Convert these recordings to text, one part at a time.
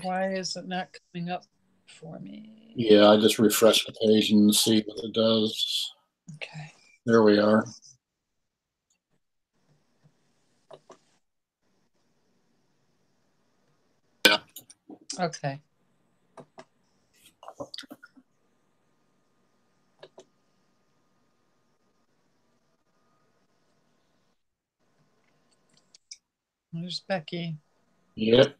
Why is it not coming up for me? Yeah, I just refreshed the page and see what it does. Okay. There we are. Okay. There's Becky. Yep.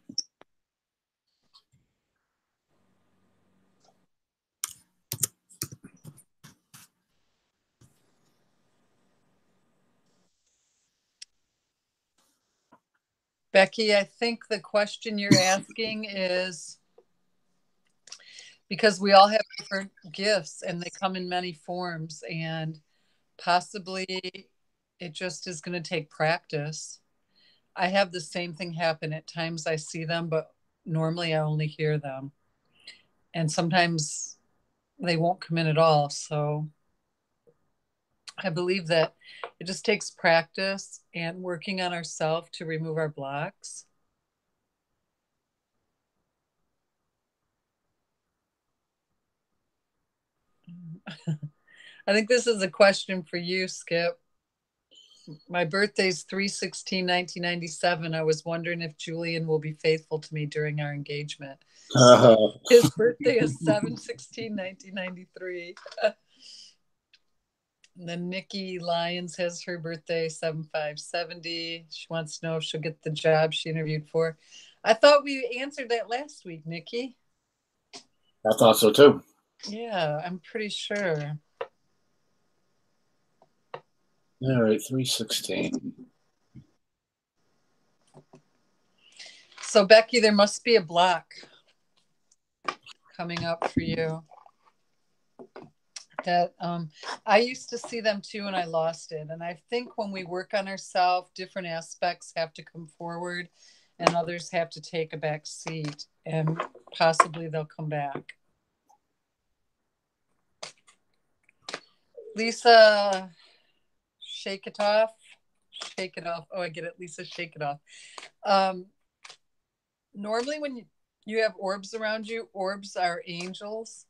Becky, I think the question you're asking is because we all have different gifts and they come in many forms, and possibly it just is going to take practice. I have the same thing happen. At times I see them, but normally I only hear them. And sometimes they won't come in at all. So I believe that it just takes practice and working on ourselves to remove our blocks. I think this is a question for you, Skip. My birthday's 3/16/1997. I was wondering if Julian will be faithful to me during our engagement. Uh, His birthday is 7/16/1993. And then Nikki Lyons has her birthday 7/5/70. She wants to know if she'll get the job she interviewed for. I thought we answered that last week, Nikki. I thought so too. Yeah, I'm pretty sure. All right, 316. So, Becky, there must be a block coming up for you. That I used to see them too, and I lost it. And I think when we work on ourselves, different aspects have to come forward, and others have to take a back seat, and possibly they'll come back. Lisa, shake it off. Shake it off. Oh, I get it. Lisa, shake it off. Um, Normally, when you have orbs around you, orbs are angels.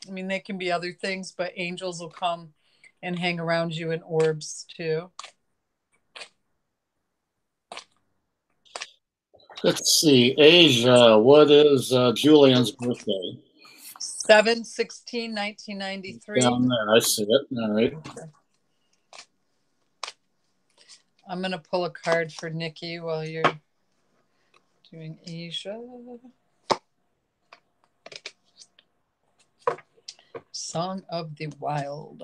I mean, they can be other things, but angels will come and hang around you in orbs too. Let's see. Asia, what is Julian's birthday? 7/16/1993. Down there. I see it. All right. I'm going to pull a card for Nikki while you're doing Asia. Song of the Wild.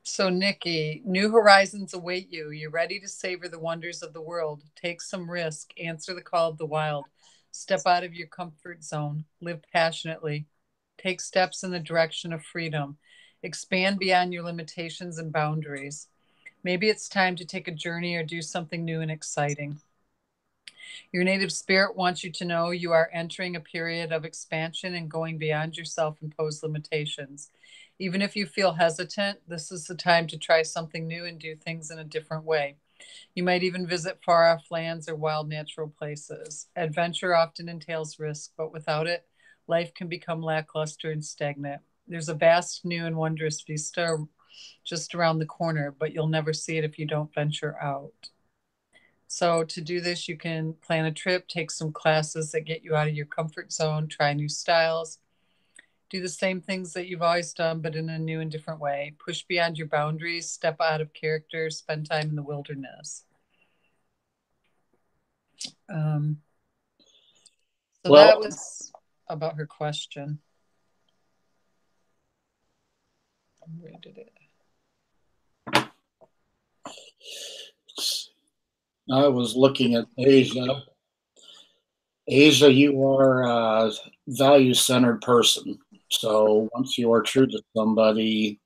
So, Nikki, new horizons await you. You're ready to savor the wonders of the world. Take some risk. Answer the call of the wild. Step out of your comfort zone. Live passionately. Take steps in the direction of freedom. Expand beyond your limitations and boundaries. Maybe it's time to take a journey or do something new and exciting. Your native spirit wants you to know you are entering a period of expansion and going beyond your self imposed limitations. Even if you feel hesitant, this is the time to try something new and do things in a different way. You might even visit far off lands or wild natural places. Adventure often entails risk, but without it, life can become lackluster and stagnant. There's a vast, new, and wondrous vista just around the corner, but you'll never see it if you don't venture out. So, to do this, you can plan a trip, take some classes that get you out of your comfort zone, try new styles, do the same things that you've always done, but in a new and different way. Push beyond your boundaries, step out of character, spend time in the wilderness. Um, so, Well, that was about her question. Where did it? I was looking at Asia. Asia, you are a value centered person. So once you are true to somebody,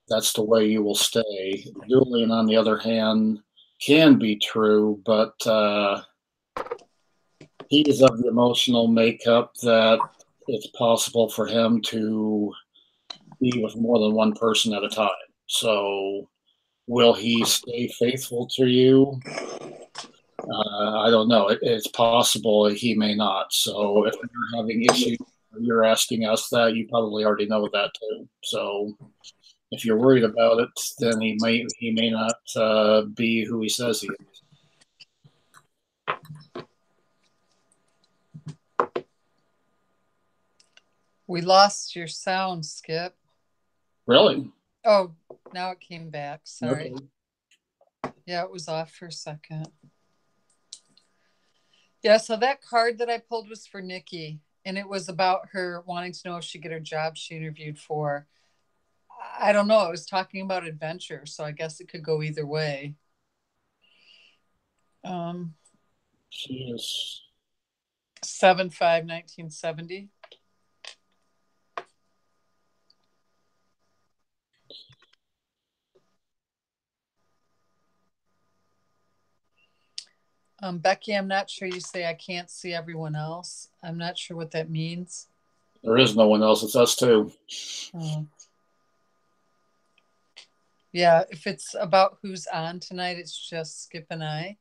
that's the way you will stay. Julian, on the other hand, can be true, but he is of the emotional makeup that it's possible for him to be with more than one person at a time. So will he stay faithful to you? I don't know. It's possible he may not. So if you're having issues, you're asking us that, you probably already know that too. So if you're worried about it, then he may not be who he says he is. We lost your sound, Skip. Really? Oh, now it came back. Sorry. Okay. Yeah, it was off for a second. Yeah, so that card that I pulled was for Nikki, and it was about her wanting to know if she get her job she interviewed for. I don't know. It was talking about adventure, so I guess it could go either way. Um, She is. 7/5/1970. Becky, I'm not sure you say I can't see everyone else. I'm not sure what that means. There is no one else. It's us two. Oh. Yeah, if it's about who's on tonight, it's just Skip and I.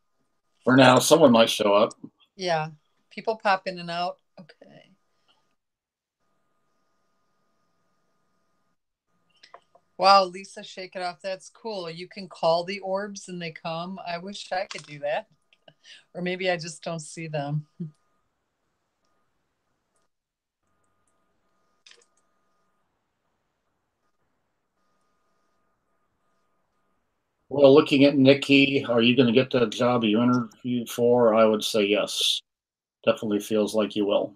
For now, someone might show up. Yeah, people pop in and out. Okay. Wow, Lisa, shake it off. That's cool. You can call the orbs and they come. I wish I could do that. Or maybe I just don't see them. Well, looking at Nikki, are you going to get that job you interviewed for? I would say yes. Definitely feels like you will.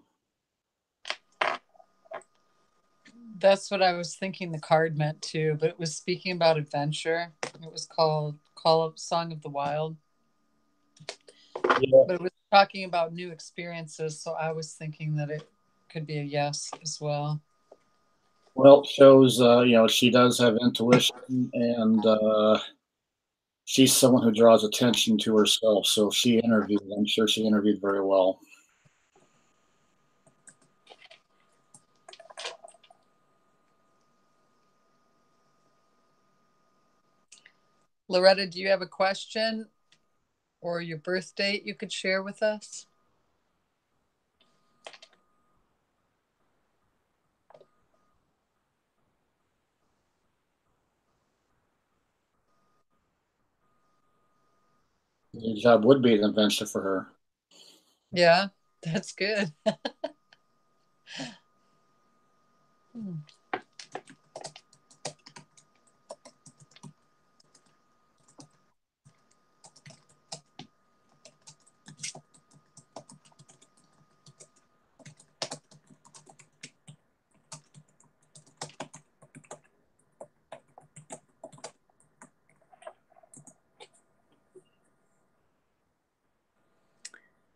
That's what I was thinking the card meant too, but it was speaking about adventure. It was called Call of Song of the Wild. Yeah. But it was talking about new experiences, so I was thinking that it could be a yes as well. Well, it shows she does have intuition, and she's someone who draws attention to herself. So if she interviewed, I'm sure she interviewed very well. Loretta, do you have a question or your birth date you could share with us? The job would be an adventure for her. Yeah, that's good. Hmm.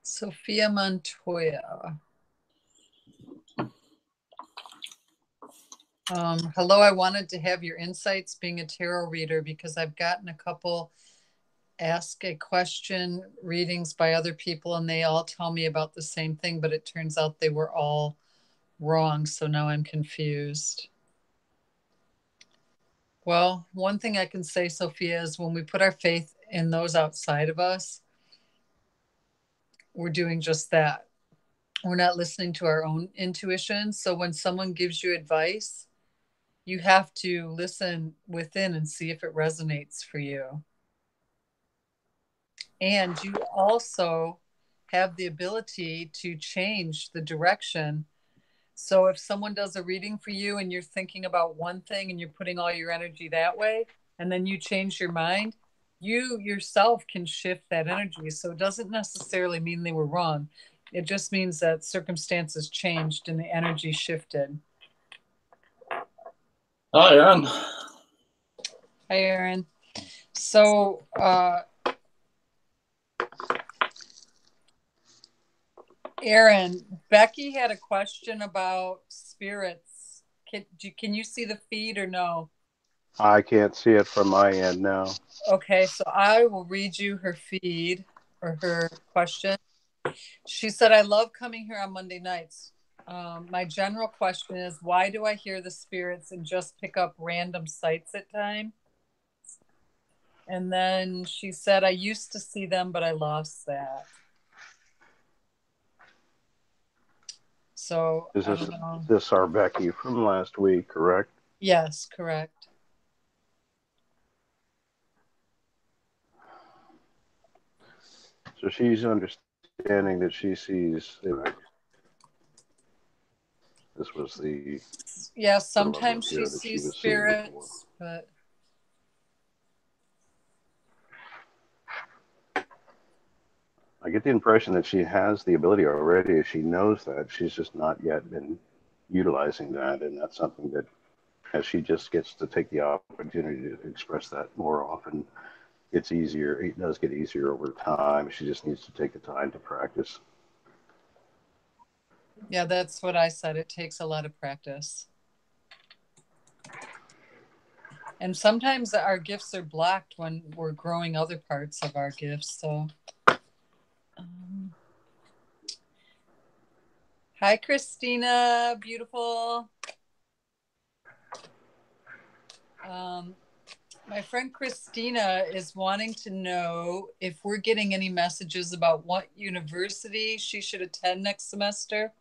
Sophia Montoya. Hello, I wanted to have your insights being a tarot reader because I've gotten a couple ask a question readings by other people and they all tell me about the same thing, but it turns out they were all wrong. So now I'm confused. Well, one thing I can say, Sophia, is when we put our faith in those outside of us, we're doing just that. We're not listening to our own intuition. So when someone gives you advice, you have to listen within and see if it resonates for you. And you also have the ability to change the direction. So if someone does a reading for you and you're thinking about one thing and you're putting all your energy that way, and then you change your mind, you yourself can shift that energy. So it doesn't necessarily mean they were wrong. It just means that circumstances changed and the energy shifted. Hi, Aaron. Hi, Aaron. So, Aaron, Becky had a question about spirits. Can you see the feed or no? I can't see it from my end now. Okay, so I will read you her feed or her question. She said, I love coming here on Monday nights. My general question is, why do I hear the spirits and just pick up random sights at times? And then she said, I used to see them, but I lost that. So Is I this don't know. our Becky from last week, correct? Yes, correct. So she's understanding that she sees. This was the Yeah, photo I wrote sometimes she here that she sees was seeing before. spirits, but I get the impression that she has the ability already. She knows that. She's just not yet been utilizing that. And that's something that, as she just gets to take the opportunity to express that more often, it's easier. It does get easier over time. She just needs to take the time to practice. yeah, that's what I said. It takes a lot of practice. And sometimes our gifts are blocked when we're growing other parts of our gifts. So, hi, Christina, beautiful. My friend Christina is wanting to know if we're getting any messages about what university she should attend next semester.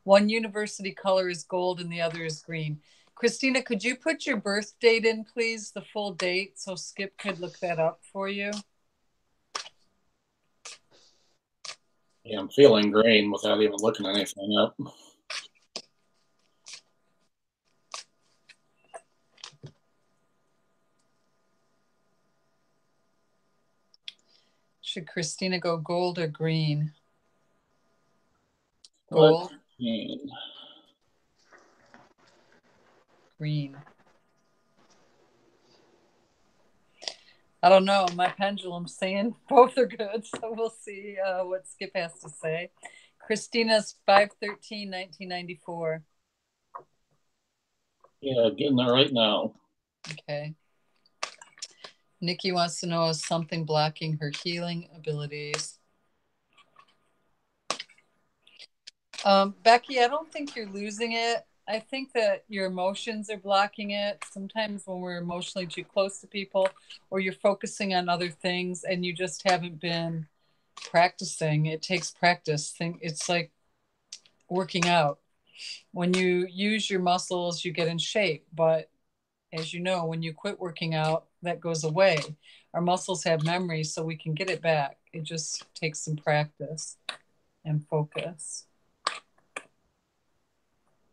One university color is gold and the other is green. Christina, could you put your birth date in, please? The full date, so Skip could look that up for you. Yeah, I'm feeling green without even looking anything up. Should Christina go gold or green? Gold. Green. I don't know. My pendulum's saying both are good, so we'll see what Skip has to say. Christina's 5/13/1994. Yeah, getting there right now. Okay. Nikki wants to know, is something blocking her healing abilities? Becky, I don't think you're losing it. I think that your emotions are blocking it. Sometimes when we're emotionally too close to people or you're focusing on other things and you just haven't been practicing, it takes practice. It's like working out. When you use your muscles, you get in shape. But as you know, when you quit working out, that goes away. Our muscles have memory, so we can get it back. It just takes some practice and focus.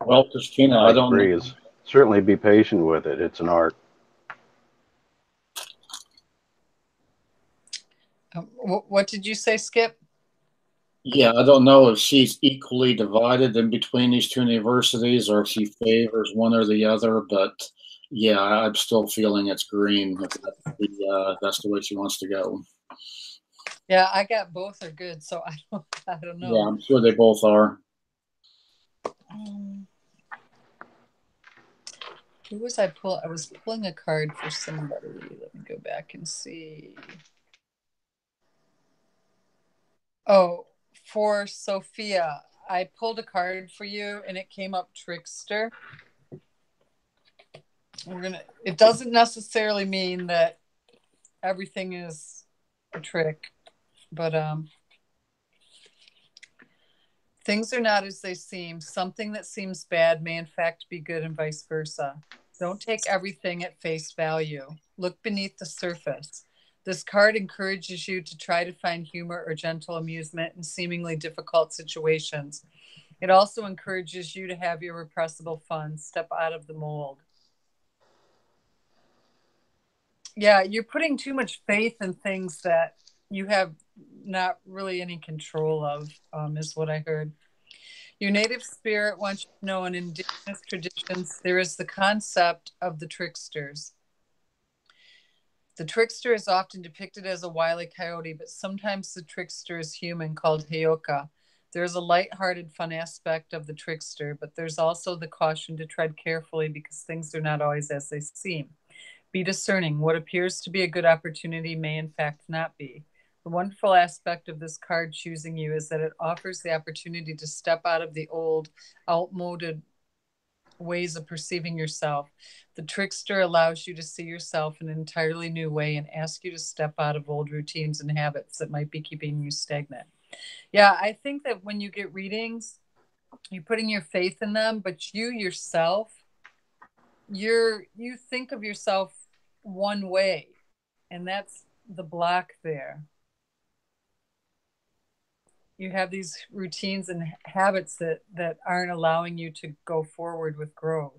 Well, Christina, I I don't agree. know. Is certainly be patient with it. It's an art. What did you say, Skip? Yeah, I don't know if she's equally divided in between these two universities or if she favors one or the other, but yeah, I'm still feeling it's green if that's the way she wants to go. Yeah, I got both are good, so I don't Yeah, know. I'm sure they both are. Who was I pull? I was pulling a card for somebody. Let me go back and see. Oh, for Sophia, I pulled a card for you, and it came up trickster. It doesn't necessarily mean that everything is a trick, but things are not as they seem. Something that seems bad may in fact be good, and vice versa. Don't take everything at face value. Look beneath the surface. This card encourages you to try to find humor or gentle amusement in seemingly difficult situations. It also encourages you to have irrepressible fun. Step out of the mold. Yeah, you're putting too much faith in things that you have not really any control of, is what I heard. Your native spirit wants you to know in indigenous traditions, there is the concept of the tricksters. The trickster is often depicted as a wily coyote, but sometimes the trickster is human, called Heyoka. There's a light-hearted, fun aspect of the trickster, but there's also the caution to tread carefully because things are not always as they seem. Be discerning. What appears to be a good opportunity may in fact not be. The wonderful aspect of this card choosing you is that it offers the opportunity to step out of the old, outmoded ways of perceiving yourself. The trickster allows you to see yourself in an entirely new way and asks you to step out of old routines and habits that might be keeping you stagnant. Yeah, I think that when you get readings, you're putting your faith in them, but you yourself, you think of yourself one way, and that's the block there. You have these routines and habits that aren't allowing you to go forward with growth.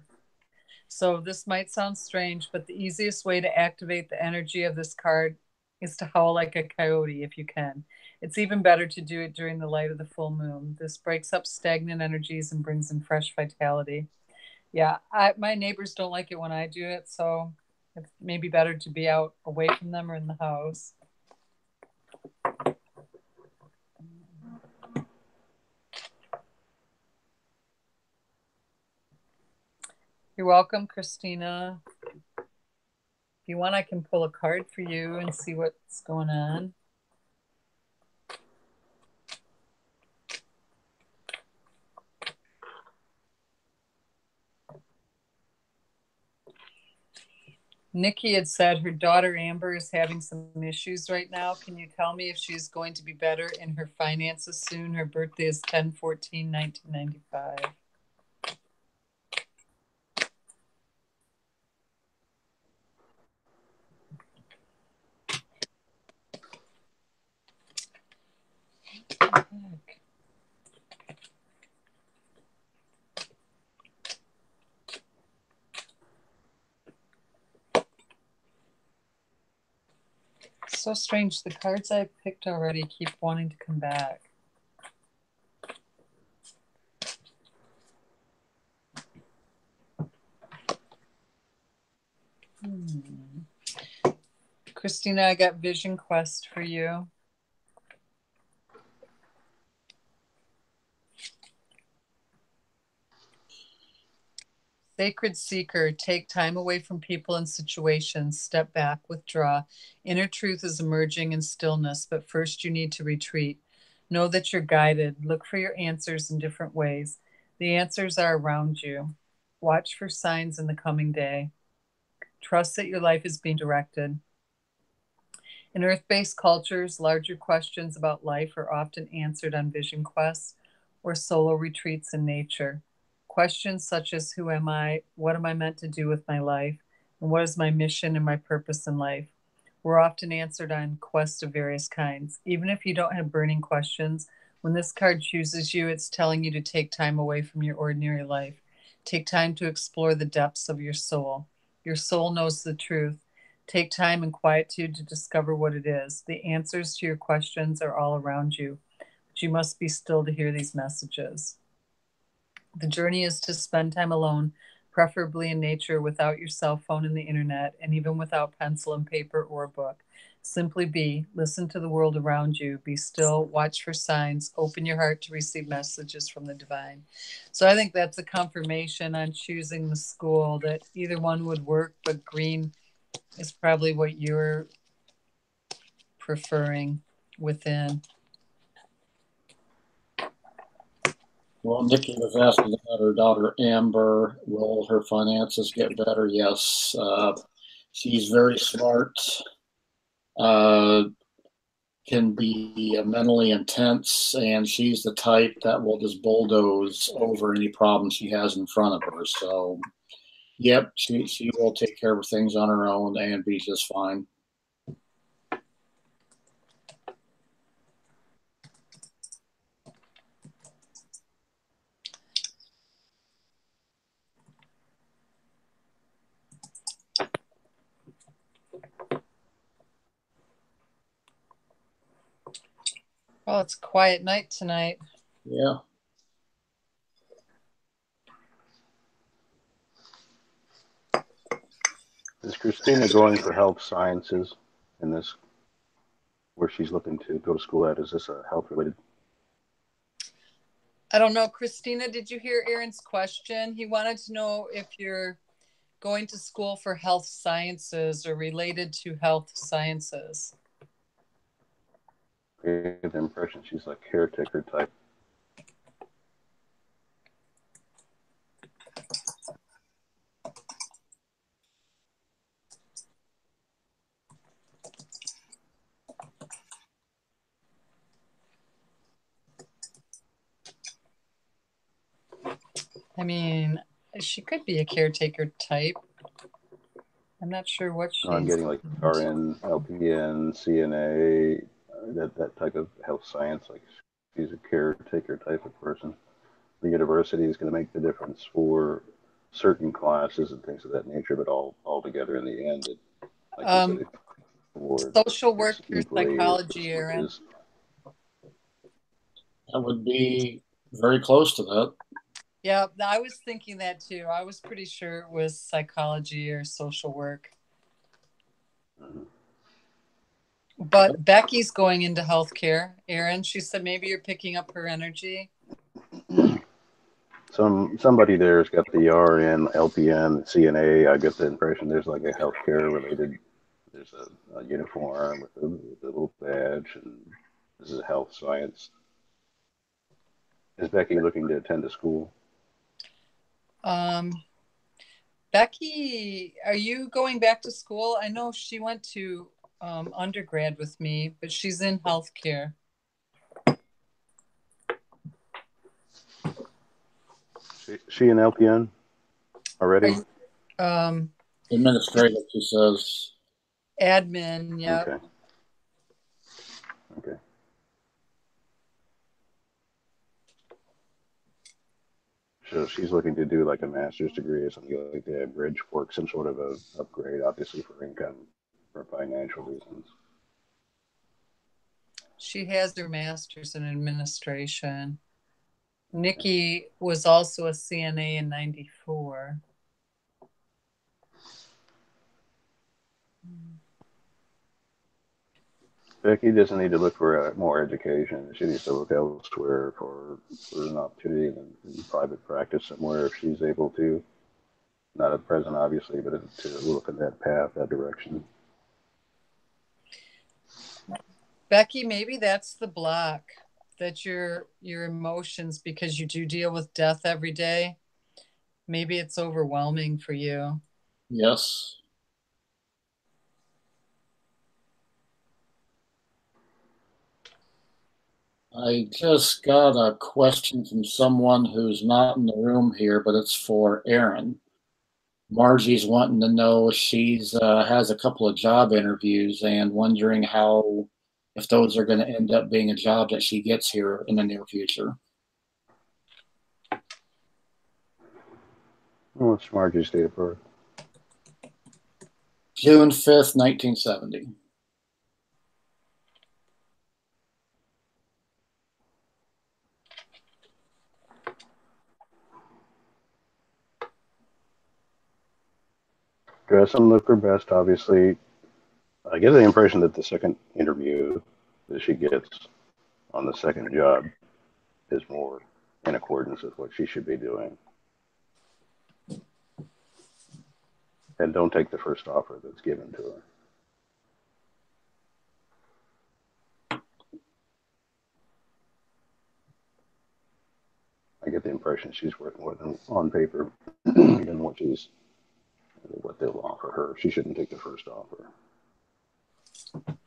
So this might sound strange, but the easiest way to activate the energy of this card is to howl like a coyote if you can. It's even better to do it during the light of the full moon. This breaks up stagnant energies and brings in fresh vitality. Yeah, my neighbors don't like it when I do it, so it's maybe better to be out away from them or in the house. You're welcome, Christina. If you want, I can pull a card for you and see what's going on. Nikki had said her daughter Amber is having some issues right now. Can you tell me if she's going to be better in her finances soon? Her birthday is 10/14/1995. So strange. The cards I picked already keep wanting to come back. Christina, I got Vision Quest for you. Sacred Seeker, take time away from people and situations, step back, withdraw. Inner truth is emerging in stillness, but first you need to retreat. Know that you're guided. Look for your answers in different ways. The answers are around you. Watch for signs in the coming day. Trust that your life is being directed. In earth-based cultures, larger questions about life are often answered on vision quests or solo retreats in nature. Questions such as who am I, what am I meant to do with my life, and what is my mission and my purpose in life were often answered on quests of various kinds. Even if you don't have burning questions, when this card chooses you, it's telling you to take time away from your ordinary life. Take time to explore the depths of your soul. Your soul knows the truth. Take time and quietude to discover what it is. The answers to your questions are all around you, but you must be still to hear these messages. The journey is to spend time alone, preferably in nature, without your cell phone and the internet, and even without pencil and paper or a book. Simply be, listen to the world around you, be still, watch for signs, open your heart to receive messages from the divine. So I think that's a confirmation on choosing the school that either one would work, but green is probably what you're preferring within. Well, Nikki was asking about her daughter Amber. Will her finances get better? Yes. She's very smart, can be mentally intense, and she's the type that will just bulldoze over any problem she has in front of her. So, yep, she will take care of things on her own and be just fine. Well, it's a quiet night tonight. Yeah. Is Christina going for health sciences in this, where she's looking to go to school at? Is this a health related? I don't know. Christina, did you hear Aaron's question? He wanted to know if you're going to school for health sciences or related to health sciences. I get the impression she's like caretaker type. I mean, she could be a caretaker type. I'm not sure what I'm she's. getting like RN, LPN, CNA, that type of health science. Like she's a caretaker type of person. The university is going to make the difference for certain classes and things of that nature, but all together in the end, it, like you said, Social work it's or equally psychology, Aaron? That would be very close to that. Yeah, I was thinking that too. I was pretty sure it was psychology or social work. But Becky's going into healthcare, Aaron. She said maybe you're picking up her energy. Somebody there's got the RN, LPN, CNA. I get the impression there's like a healthcare related. There's a uniform with a little badge, and this is health science. Is Becky looking to attend a school? Becky, are you going back to school? I know she went to undergrad with me, but she's in healthcare. She an LPN already? You, Administrative, she says. admin, yeah. Okay. Okay. So she's looking to do like a master's degree or something like that, bridge work, some sort of a upgrade, obviously for income, for financial reasons. She has her master's in administration. Nikki was also a CNA in 94. Becky doesn't need to look for more education. She needs to look elsewhere for an opportunity in private practice somewhere if she's able to. Not at present, obviously, but to look in that path, that direction. Becky, maybe that's the block, that your emotions, because you do deal with death every day. Maybe it's overwhelming for you. Yes. I just got a question from someone who's not in the room here, but it's for Aaron. Margie's wanting to know, she's has a couple of job interviews and wondering how, if those are going to end up being a job that she gets here in the near future. What's Margie's date of birth? June 5th, 1970. Dress and look her best, obviously. I get the impression that the second interview that she gets on the second job is more in accordance with what she should be doing. And don't take the first offer that's given to her. I get the impression she's worth more than on paper than what they'll offer her. She shouldn't take the first offer. But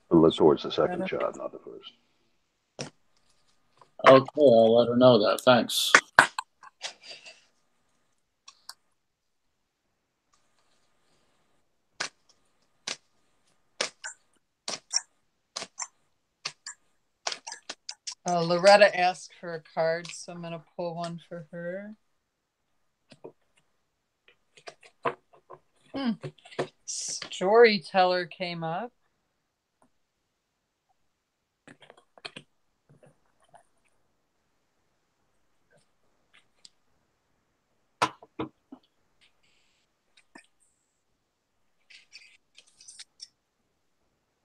look towards the second job, not the first. Okay, I'll let her know that. Thanks. Loretta asked for a card, so I'm going to pull one for her. Storyteller came up.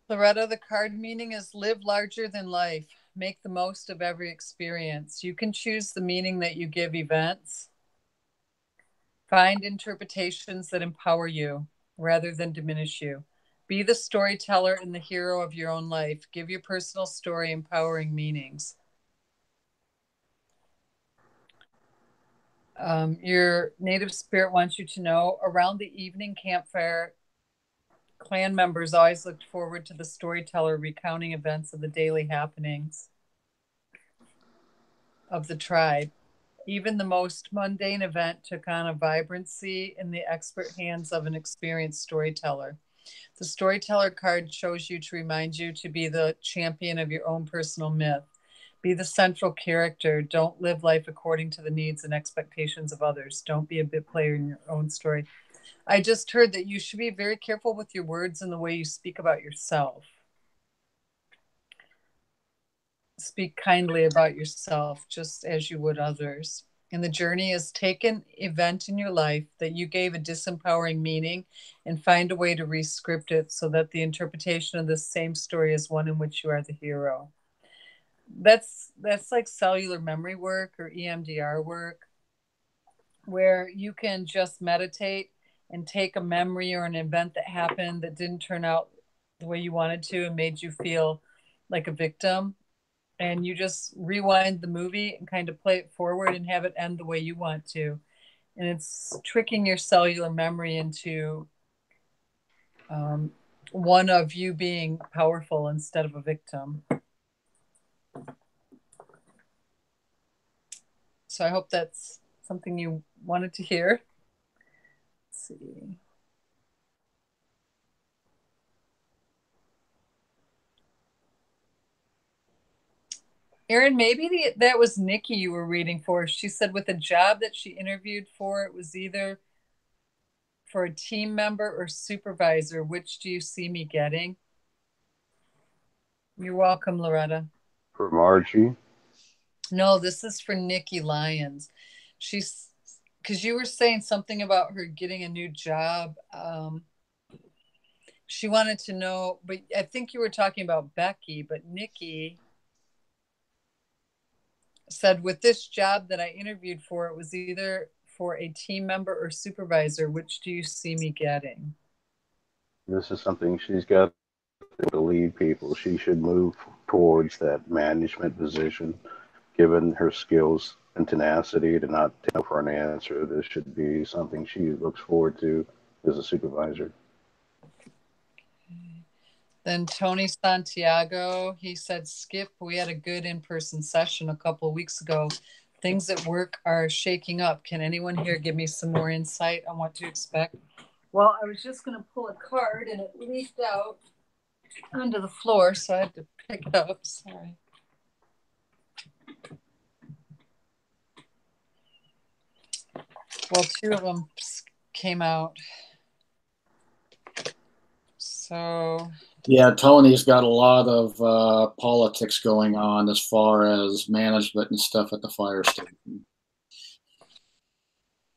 Loretta, the card meaning is live larger than life. Make the most of every experience. You can choose the meaning that you give events. Find interpretations that empower you rather than diminish you. Be the storyteller and the hero of your own life. Give your personal story empowering meanings. Your native spirit wants you to know around the evening campfire, clan members always looked forward to the storyteller recounting events of the daily happenings of the tribe. Even the most mundane event took on a vibrancy in the expert hands of an experienced storyteller. The storyteller card shows you to remind you to be the champion of your own personal myth. Be the central character. Don't live life according to the needs and expectations of others. Don't be a bit player in your own story. I just heard that you should be very careful with your words and the way you speak about yourself. Speak kindly about yourself, just as you would others. And the journey is take an event in your life that you gave a disempowering meaning and find a way to rescript it so that the interpretation of this same story is one in which you are the hero. That's like cellular memory work or EMDR work, where you can just meditate and take a memory or an event that happened that didn't turn out the way you wanted to and made you feel like a victim, and you just rewind the movie and kind of play it forward and have it end the way you want to. And it's tricking your cellular memory into um, one of you being powerful instead of a victim. So I hope that's something you wanted to hear. Let's see. Erin, maybe that was Nikki you were reading for. She said with a job that she interviewed for, it was either for a team member or supervisor. Which do you see me getting? You're welcome, Loretta. For Margie. No, this is for Nikki Lyons. She's because you were saying something about her getting a new job. She wanted to know, but I think you were talking about Becky, but Nikki said with this job that I interviewed for, it was either for a team member or supervisor. Which do you see me getting? This is something she's got to lead people. She should move towards that management position, given her skills and tenacity to not take no for an answer. This should be something she looks forward to as a supervisor. Then Tony Santiago, he said, Skip, we had a good in-person session a couple of weeks ago. Things at work are shaking up. Can anyone here give me some more insight on what to expect? Well, I was just going to pull a card and it leaked out onto the floor, so I had to pick it up. Sorry. Well, two of them came out. So yeah, Tony's got a lot of politics going on as far as management and stuff at the fire station.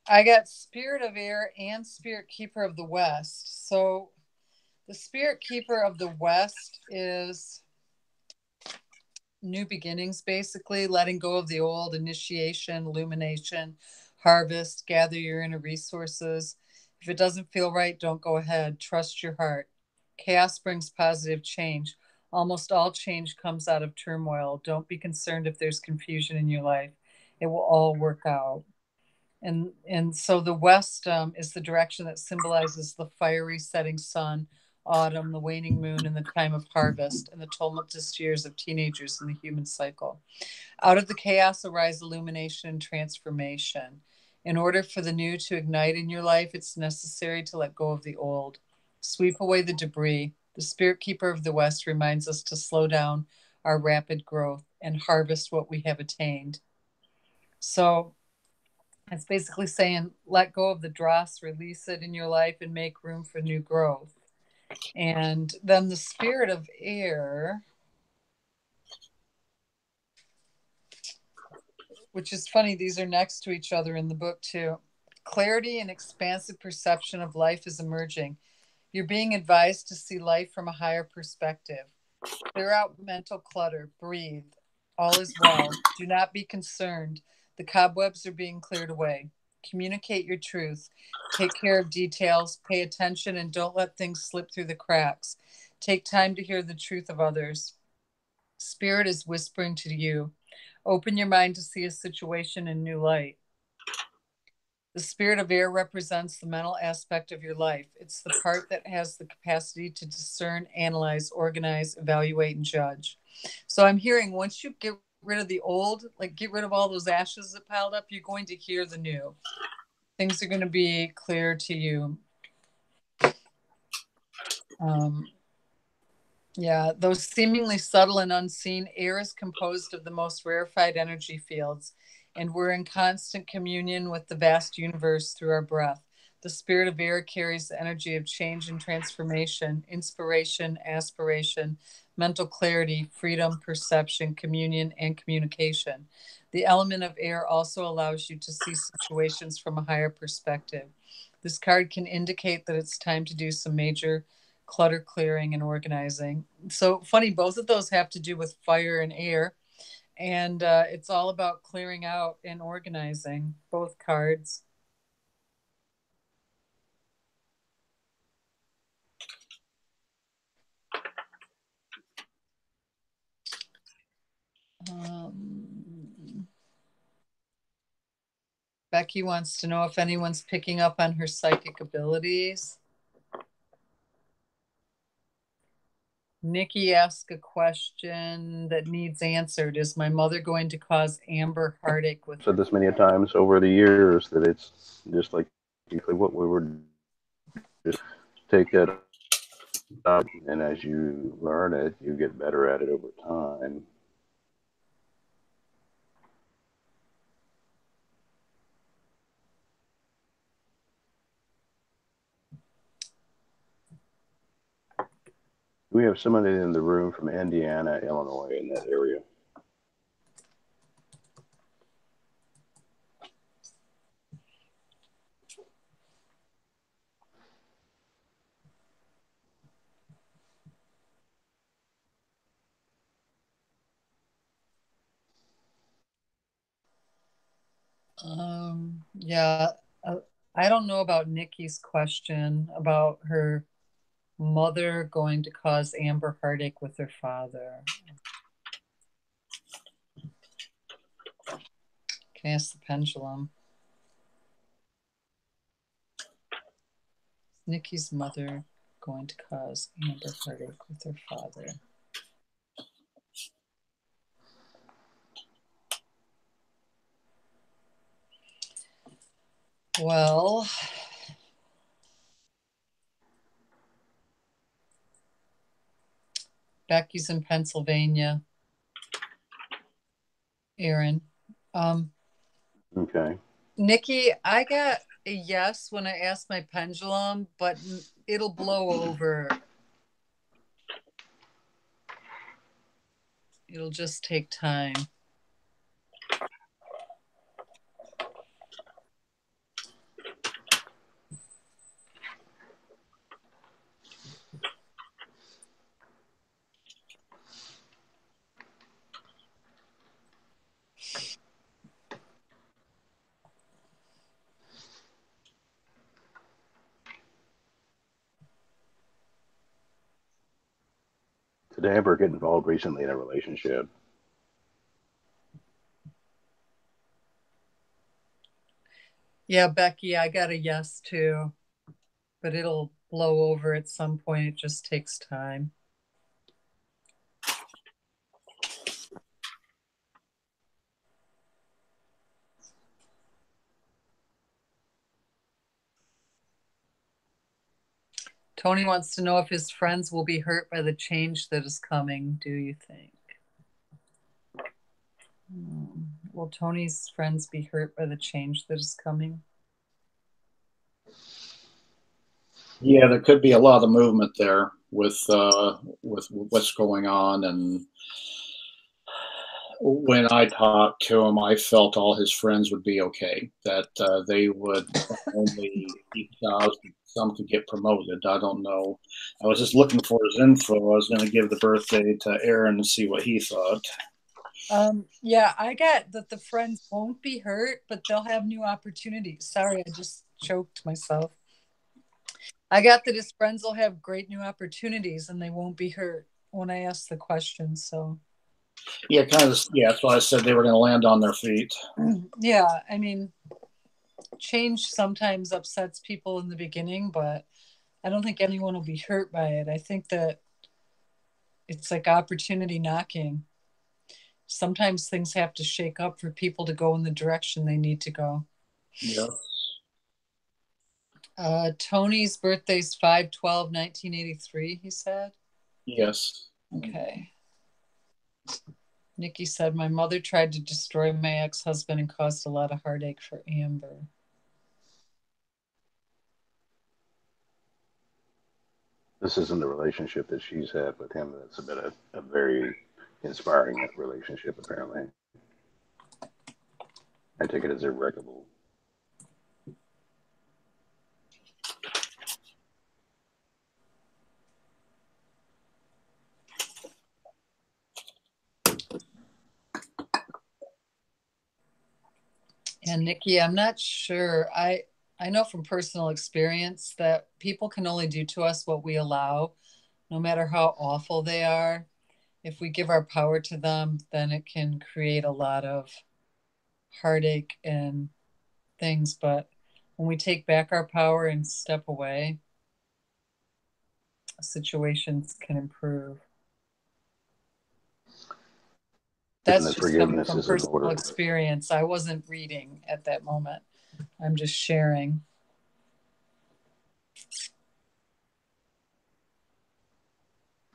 I got Spirit of Air and Spirit Keeper of the West. So the Spirit Keeper of the West is new beginnings, basically letting go of the old, initiation, illumination, harvest, gather your inner resources. If it doesn't feel right, don't go ahead. Trust your heart. Chaos brings positive change. Almost all change comes out of turmoil. Don't be concerned if there's confusion in your life. It will all work out. And so the west is the direction that symbolizes the fiery setting sun, autumn, the waning moon, and the time of harvest, and the tumultuous years of teenagers in the human cycle. Out of the chaos arise illumination and transformation. In order for the new to ignite in your life, it's necessary to let go of the old. Sweep away the debris. The Spirit Keeper of the West reminds us to slow down our rapid growth and harvest what we have attained. So it's basically saying let go of the dross, release it in your life, and make room for new growth. And then the Spirit of Air, which is funny, these are next to each other in the book too. Clarity and expansive perception of life is emerging. You're being advised to see life from a higher perspective. Clear out mental clutter. Breathe. All is well. Do not be concerned. The cobwebs are being cleared away. Communicate your truth. Take care of details. Pay attention and don't let things slip through the cracks. Take time to hear the truth of others. Spirit is whispering to you. Open your mind to see a situation in new light. The Spirit of Air represents the mental aspect of your life. It's the part that has the capacity to discern, analyze, organize, evaluate, and judge. So I'm hearing once you get rid of the old, like get rid of all those ashes that piled up, you're going to hear the new. Things are going to be clear to you. Yeah, though seemingly subtle and unseen, air is composed of the most rarefied energy fields, and we're in constant communion with the vast universe through our breath. The spirit of air carries the energy of change and transformation, inspiration, aspiration, mental clarity, freedom, perception, communion, and communication. The element of air also allows you to see situations from a higher perspective. This card can indicate that it's time to do some major clutter clearing and organizing. So funny, both of those have to do with fire and air, and it's all about clearing out and organizing, both cards. Becky wants to know if anyone's picking up on her psychic abilities. Nikki asked a question that needs answered. Is my mother going to cause Amber heartache with I've said this many times over the years that it's just like what we were just take that out, and as you learn it, you get better at it over time. We have somebody in the room from Indiana, Illinois, in that area. Yeah, I don't know about Nikki's question about her mother going to cause Amber heartache with her father. Can I ask the pendulum? Nikki's mother going to cause Amber heartache with her father? Well, Becky's in Pennsylvania. Aaron. Okay. Nikki, I got a yes when I asked my pendulum, but it'll blow over. It'll just take time. Did Amber get involved recently in a relationship? Yeah, Becky, I got a yes too, but it'll blow over at some point. It just takes time. Tony wants to know if his friends will be hurt by the change that is coming. Do you think? Will Tony's friends be hurt by the change that is coming? Yeah, there could be a lot of movement there with what's going on. And when I talked to him, I felt all his friends would be okay. That they would only each some could get promoted. I don't know. I was just looking for his info. I was going to give the birthday to Aaron and see what he thought. Yeah, I got that the friends won't be hurt, but they'll have new opportunities. Sorry, I just choked myself. I got that his friends will have great new opportunities and they won't be hurt when I asked the question. So, yeah, kind of. Yeah, that's why I said they were going to land on their feet. Yeah, I mean, change sometimes upsets people in the beginning, but I don't think anyone will be hurt by it. I think that it's like opportunity knocking. sometimes things have to shake up for people to go in the direction they need to go. Yeah. Tony's birthday's 5/12/1983, he said. Yes. Okay. Nikki said, my mother tried to destroy my ex-husband and caused a lot of heartache for Amber. This isn't the relationship that she's had with him. That's been a very inspiring relationship, apparently. I take it as irreparable. And Nikki, I'm not sure. I know from personal experience that people can only do to us what we allow, no matter how awful they are. If we give our power to them, then it can create a lot of heartache and things. But when we take back our power and step away, situations can improve. And That's that just coming forgiveness from is in personal order. experience. I wasn't reading at that moment. I'm just sharing.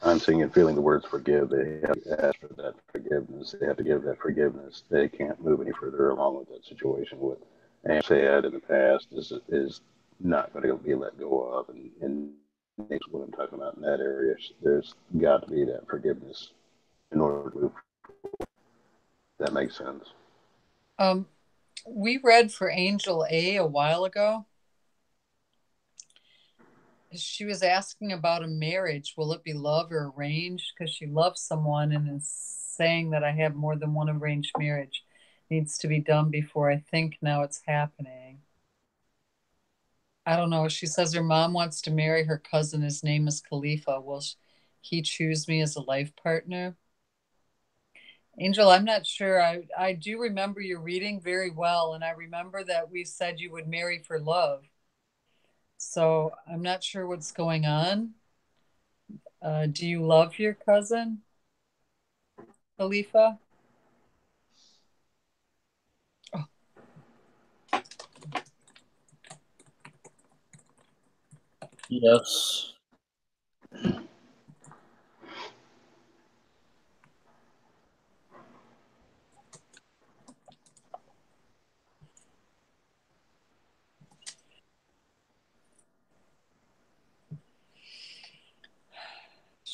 I'm seeing and feeling the words forgive. They have to ask for that forgiveness. They have to give that forgiveness. They can't move any further along with that situation. What Anne said in the past is not going to be let go of. And that's what I'm talking about in that area. There's got to be that forgiveness in order to move. That makes sense. We read for Angel A while ago. She was asking about a marriage. Will it be love or arranged? Because she loves someone and is saying that I have more than one arranged marriage. Needs to be done before I think now it's happening. I don't know. She says her mom wants to marry her cousin. His name is Khalifa. Will he choose me as a life partner? Angel, I'm not sure. I do remember your reading very well, and I remember that we said you would marry for love. So I'm not sure what's going on. Do you love your cousin, Khalifa? Oh, Yes.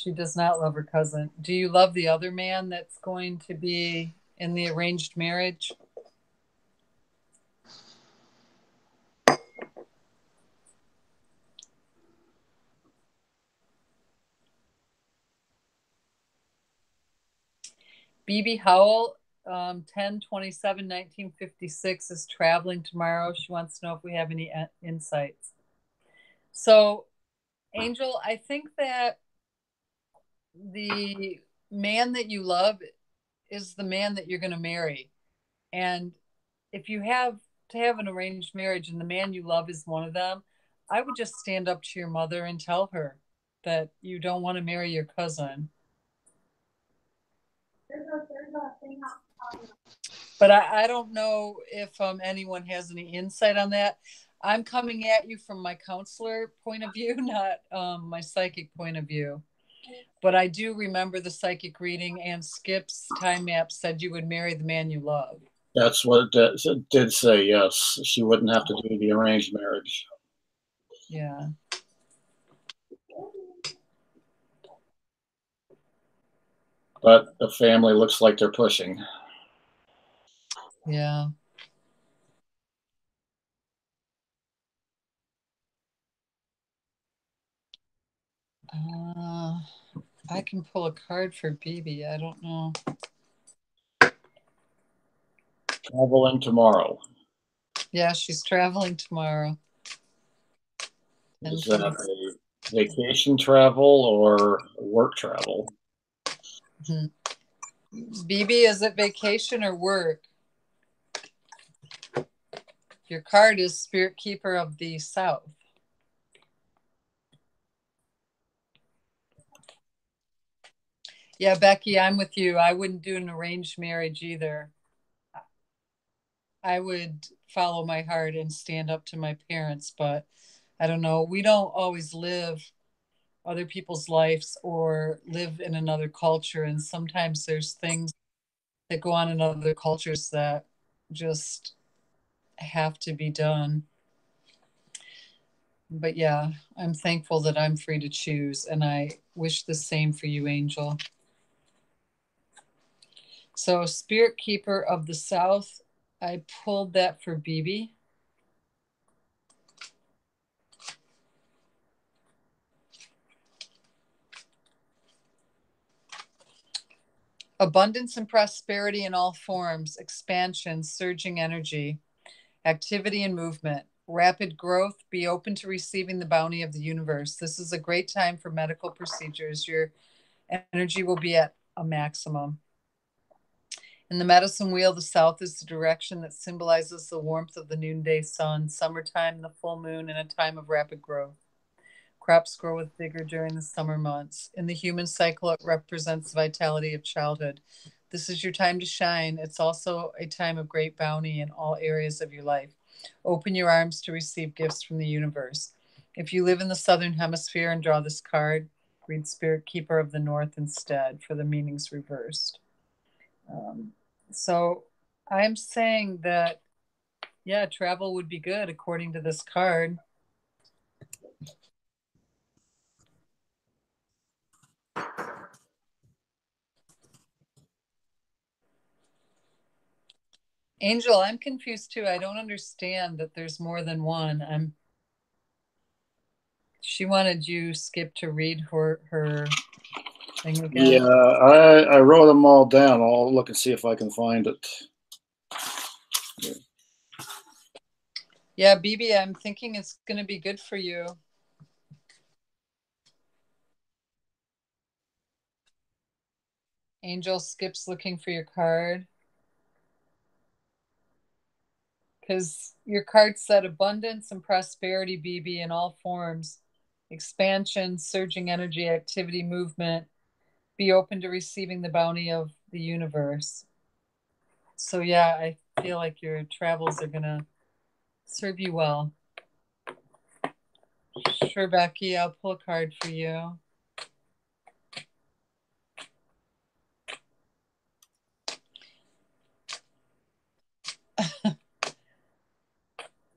she does not love her cousin. Do you love the other man that's going to be in the arranged marriage? BB Howell, 10/27/1956 is traveling tomorrow. She wants to know if we have any insights. So, Angel, I think that the man that you love is the man that you're going to marry. And if you have to have an arranged marriage and the man you love is one of them, I would just stand up to your mother and tell her that you don't want to marry your cousin. But I don't know if anyone has any insight on that. I'm coming at you from my counselor point of view, not my psychic point of view. But I do remember the psychic reading, and Skip's time map said you would marry the man you love. That's what it did say, yes. She wouldn't have to do the arranged marriage. Yeah. But the family looks like they're pushing. Yeah. I can pull a card for BB. I don't know. Traveling tomorrow. Yeah, she's traveling tomorrow. Is that a vacation travel or work travel? BB, is it vacation or work? Your card is Spirit Keeper of the South. Yeah, Becky, I'm with you. I wouldn't do an arranged marriage either. I would follow my heart and stand up to my parents, but I don't know. We don't always live other people's lives or live in another culture. And sometimes there's things that go on in other cultures that just have to be done. But yeah, I'm thankful that I'm free to choose. And I wish the same for you, Angel. So, Spirit Keeper of the South, I pulled that for BB. Abundance and prosperity in all forms, expansion, surging energy, activity and movement, rapid growth, be open to receiving the bounty of the universe. This is a great time for medical procedures. Your energy will be at a maximum. In the medicine wheel, the south is the direction that symbolizes the warmth of the noonday sun, summertime, the full moon, and a time of rapid growth. Crops grow with vigor during the summer months. In the human cycle, it represents the vitality of childhood. This is your time to shine. It's also a time of great bounty in all areas of your life. Open your arms to receive gifts from the universe. If you live in the southern hemisphere and draw this card, read Spirit Keeper of the North instead for the meanings reversed. Um, so I'm saying that, yeah, travel would be good according to this card. Angel, I'm confused too. I don't understand that there's more than one. She wanted you, Skip, to read her thing Yeah, again. I wrote them all down. I'll look and see if I can find it. Yeah, BB, I'm thinking it's going to be good for you. Angel, Skip's looking for your card. Because your card said abundance and prosperity, BB, in all forms, expansion, surging energy, activity, movement, be open to receiving the bounty of the universe. So, yeah, I feel like your travels are going to serve you well. Sure, Becky, I'll pull a card for you.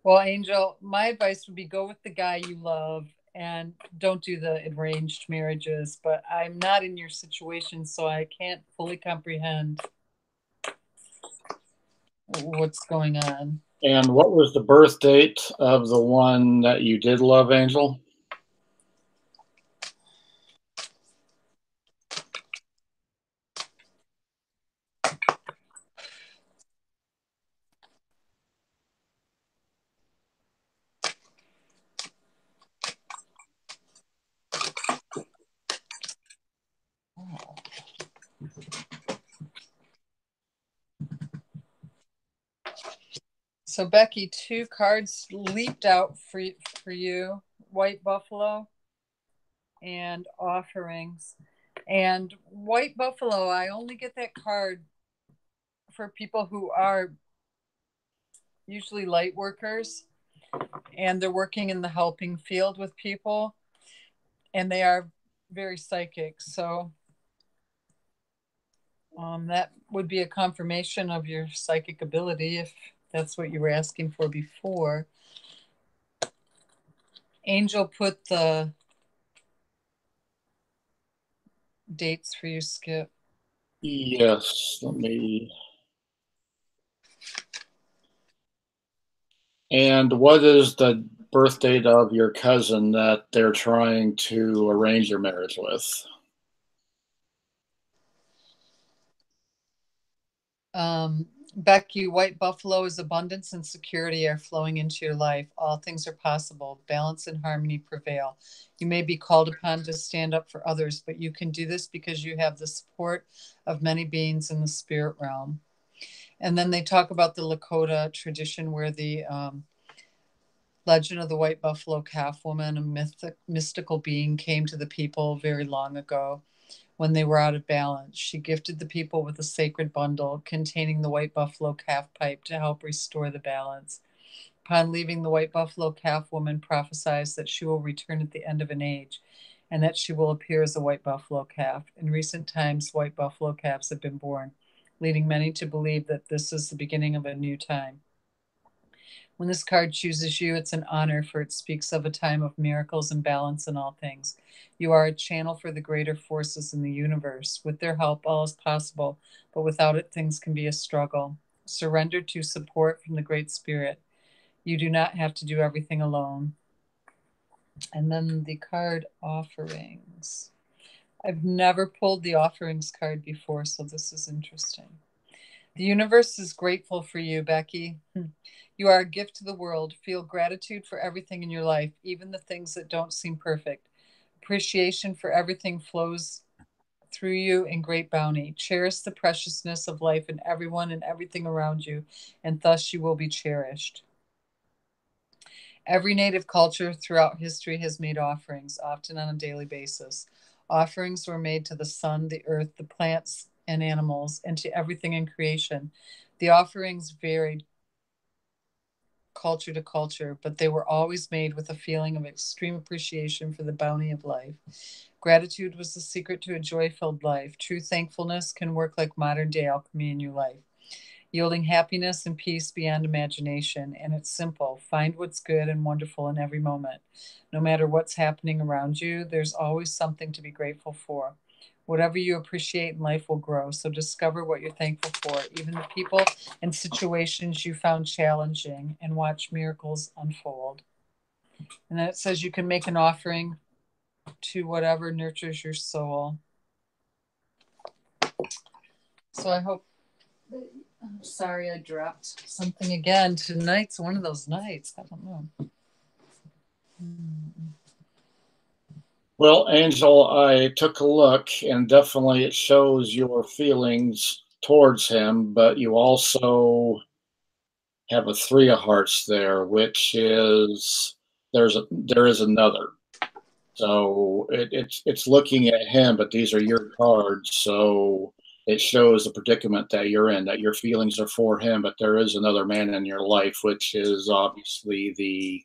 Well, Angel, my advice would be go with the guy you love and don't do the arranged marriages. But I'm not in your situation, so I can't fully comprehend what's going on. And what was the birth date of the one that you did love, Angel? So, Becky, two cards leaped out for you: White Buffalo and Offerings. And White Buffalo, I only get that card for people who are usually light workers and they're working in the helping field with people and they are very psychic. So that would be a confirmation of your psychic ability if that's what you were asking for before. Angel put the dates for you, Skip. Yes, let me. And what is the birth date of your cousin that they're trying to arrange your marriage with? Becky, White Buffalo is abundance and security are flowing into your life. All things are possible. Balance and harmony prevail. You may be called upon to stand up for others, but you can do this because you have the support of many beings in the spirit realm. And then they talk about the Lakota tradition where the legend of the white buffalo calf woman, a mystical being, came to the people very long ago when they were out of balance. She gifted the people with a sacred bundle containing the white buffalo calf pipe to help restore the balance. Upon leaving, the white buffalo calf woman prophesies that she will return at the end of an age and that she will appear as a white buffalo calf. In recent times, white buffalo calves have been born, leading many to believe that this is the beginning of a new time. When this card chooses you, it's an honor, for it speaks of a time of miracles and balance in all things. You are a channel for the greater forces in the universe. With their help, all is possible, but without it, things can be a struggle. Surrender to support from the Great Spirit. You do not have to do everything alone. And then the card offerings. I've never pulled the offerings card before, so this is interesting. The universe is grateful for you, Becky. You are a gift to the world. Feel gratitude for everything in your life, even the things that don't seem perfect. Appreciation for everything flows through you in great bounty. Cherish the preciousness of life and everyone and everything around you, and thus you will be cherished. Every native culture throughout history has made offerings, often on a daily basis. Offerings were made to the sun, the earth, the plants and animals, and to everything in creation. The offerings varied culture to culture, but they were always made with a feeling of extreme appreciation for the bounty of life. Gratitude was the secret to a joy-filled life. True thankfulness can work like modern-day alchemy in your life, yielding happiness and peace beyond imagination. And it's simple. Find what's good and wonderful in every moment. No matter what's happening around you, there's always something to be grateful for. Whatever you appreciate in life will grow. So discover what you're thankful for, even the people and situations you found challenging, and watch miracles unfold. And then it says you can make an offering to whatever nurtures your soul. So I hope. I'm sorry I dropped something again. Tonight's one of those nights. I don't know. Well, Angel, I took a look, and definitely it shows your feelings towards him, but you also have a three of hearts there, which is there is another. So it's looking at him, but these are your cards, so it shows the predicament that you're in, that your feelings are for him, but there is another man in your life, which is obviously the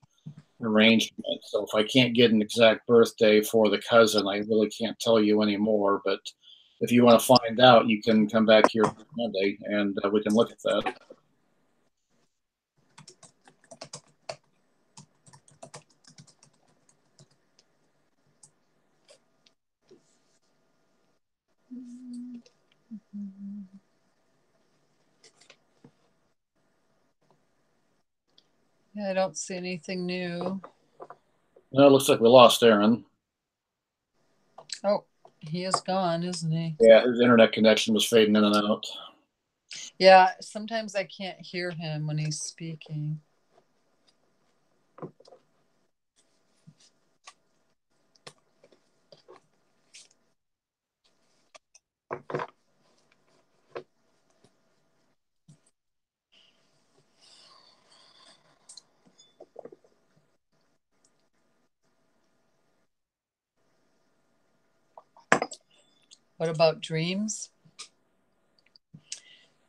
arrangement. So if I can't get an exact birthday for the cousin, I really can't tell you anymore. But if you want to find out, you can come back here Monday and we can look at that. Yeah, I don't see anything new. No, it looks like we lost Aaron. Oh, he is gone, isn't he? Yeah, his internet connection was fading in and out. Yeah, sometimes I can't hear him when he's speaking. What about dreams?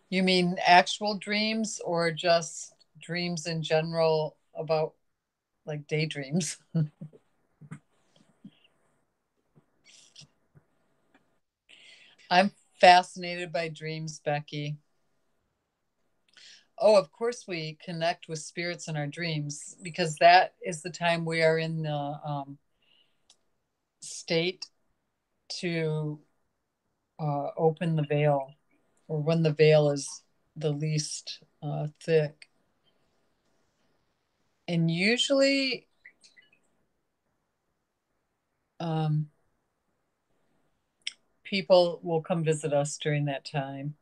You mean actual dreams or just dreams in general about like daydreams? I'm fascinated by dreams, Becky. Oh, of course we connect with spirits in our dreams because that is the time we are in the state to open the veil, or when the veil is the least thick. And usually um, people will come visit us during that time.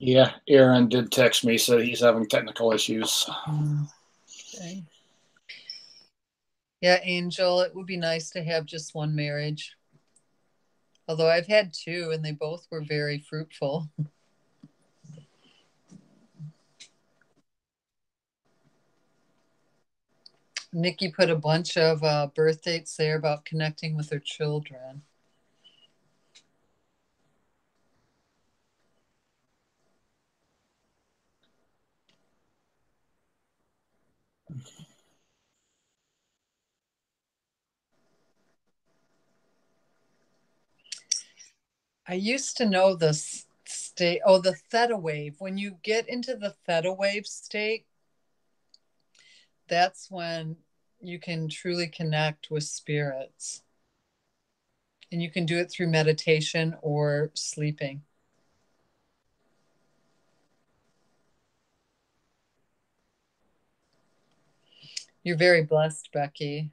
Yeah, Aaron did text me, so he's having technical issues. Okay. Yeah, Angel, it would be nice to have just one marriage. Although I've had two and they both were very fruitful. Nikki put a bunch of birth dates there about connecting with her children. I used to know this state, oh, the theta wave. When you get into the theta wave state, that's when you can truly connect with spirits. And you can do it through meditation or sleeping. You're very blessed, Becky.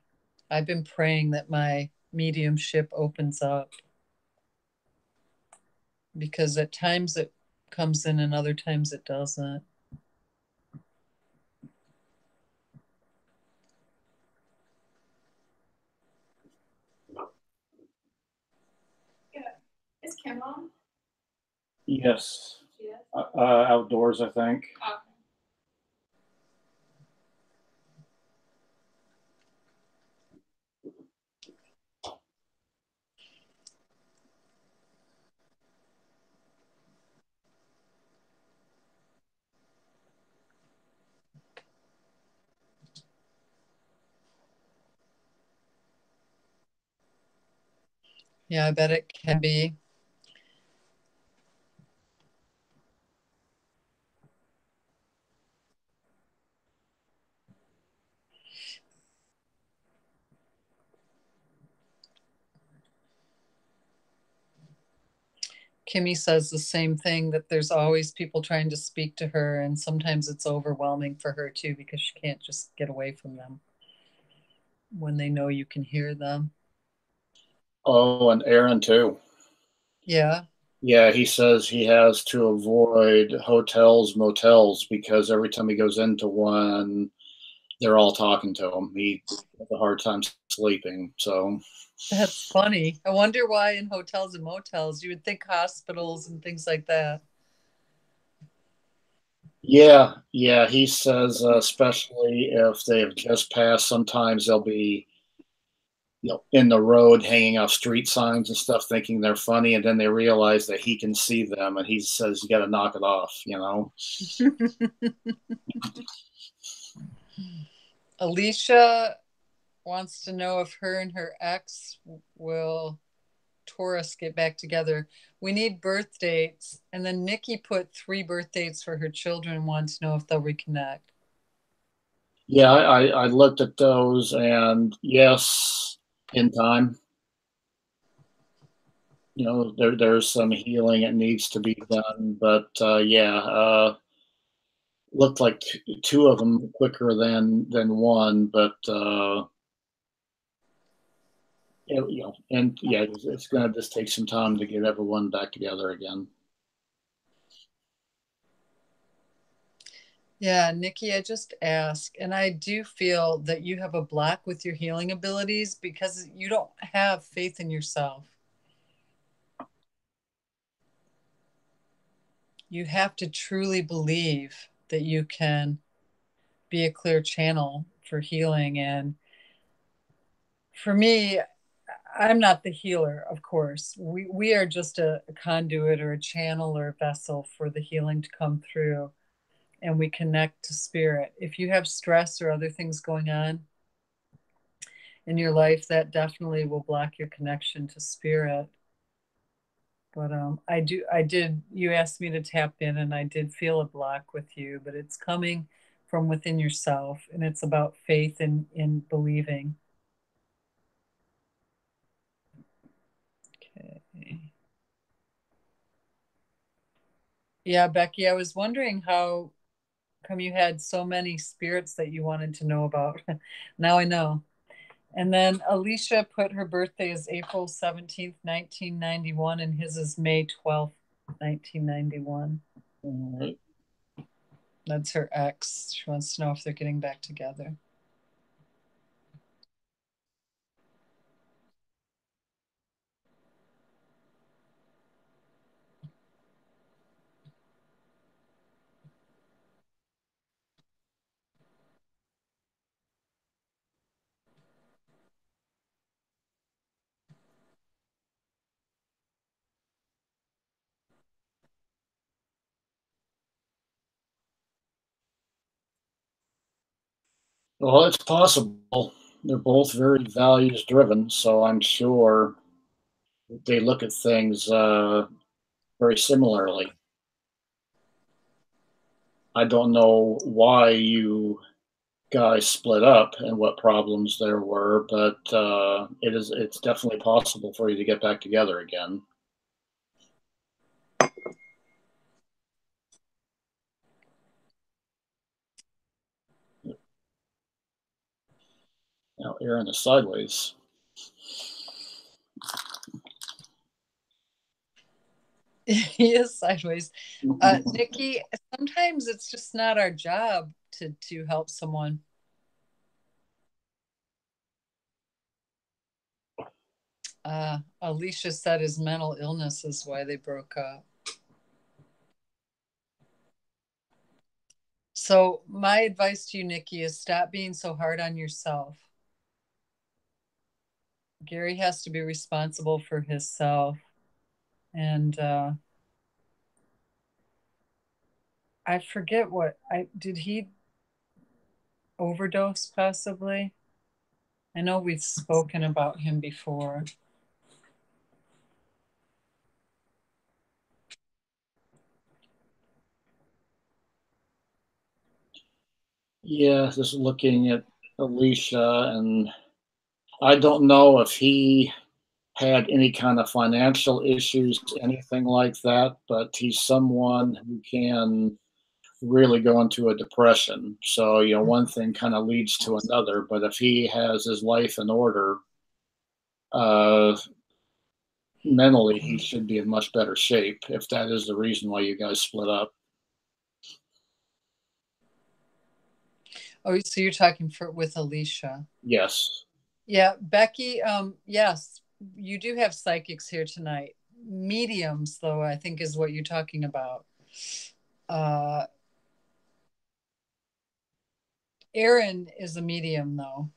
I've been praying that my mediumship opens up because at times it comes in and other times it doesn't. Yeah. Is Kim on? Yes. She is? Outdoors, I think. Okay. Yeah, I bet it can be. Kimmy says the same thing, that there's always people trying to speak to her, and sometimes it's overwhelming for her too because she can't just get away from them when they know you can hear them. Oh, and Aaron too. Yeah. Yeah, he says he has to avoid hotels, motels because every time he goes into one, they're all talking to him. He has a hard time sleeping. So That's funny. I wonder why in hotels and motels. You would think hospitals and things like that. yeah, he says especially if they have just passed, sometimes they'll be in the road hanging off street signs and stuff, thinking they're funny, and then they realize that he can see them, and he says you got to knock it off. Alicia wants to know if her and her ex will Taurus get back together. We need birth dates. And then Nikki put 3 birth dates for her children, wants to know if they'll reconnect. Yeah, I looked at those, and yes, in time. There's some healing that needs to be done, but yeah, looked like two of them quicker than one, but and yeah, it's gonna just take some time to get everyone back together again. Yeah, Nikki, I just ask, and I do feel that you have a block with your healing abilities because you don't have faith in yourself. You have to truly believe that you can be a clear channel for healing. And for me, I'm not the healer, of course. We are just a conduit or a channel or a vessel for the healing to come through, and we connect to spirit. If you have stress or other things going on in your life, that definitely will block your connection to spirit. But you asked me to tap in, and I did feel a block with you, but it's coming from within yourself, and it's about faith in believing. Okay. Yeah, Becky, I was wondering how come you had so many spirits that you wanted to know about. Now I know. And then Alicia put her birthday is April 17th, 1991, and his is May 12th, 1991. All right. That's her ex. She wants to know if they're getting back together. Well, it's possible. They're both very values driven, so I'm sure they look at things very similarly. I don't know why you guys split up and what problems there were, but it's definitely possible for you to get back together again. Now Aaron is sideways. He is sideways. Nikki, sometimes it's just not our job to help someone. Alicia said his mental illness is why they broke up. So my advice to you, Nikki, is stop being so hard on yourself. Gary has to be responsible for himself. And I forget what did he overdose possibly? I know we've spoken about him before. Yeah, just looking at Alicia, and I don't know if he had any kind of financial issues, anything like that, but he's someone who can really go into a depression. So, one thing kind of leads to another, but if he has his life in order, uh, mentally, he should be in much better shape if that is the reason why you guys split up. Oh, so you're talking with Alicia. Yes. Yeah, Becky, yes, you do have psychics here tonight. Mediums, though, I think is what you're talking about. Aaron is a medium, though.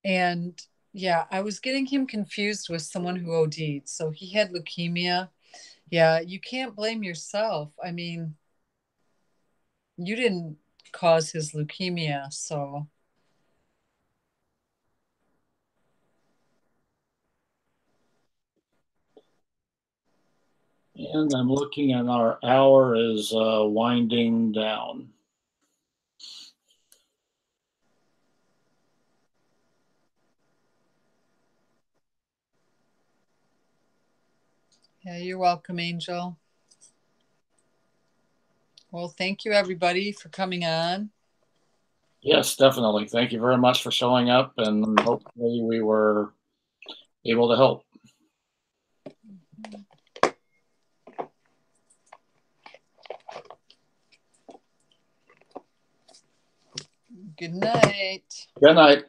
And yeah, I was getting him confused with someone who OD'd. So he had leukemia. Yeah, you can't blame yourself. I mean, you didn't cause his leukemia, so. And I'm looking at our hour is winding down. Yeah, you're welcome, Angel. Well, thank you, everybody, for coming on. Yes, definitely. Thank you very much for showing up, and hopefully we were able to help. Good night. Good night.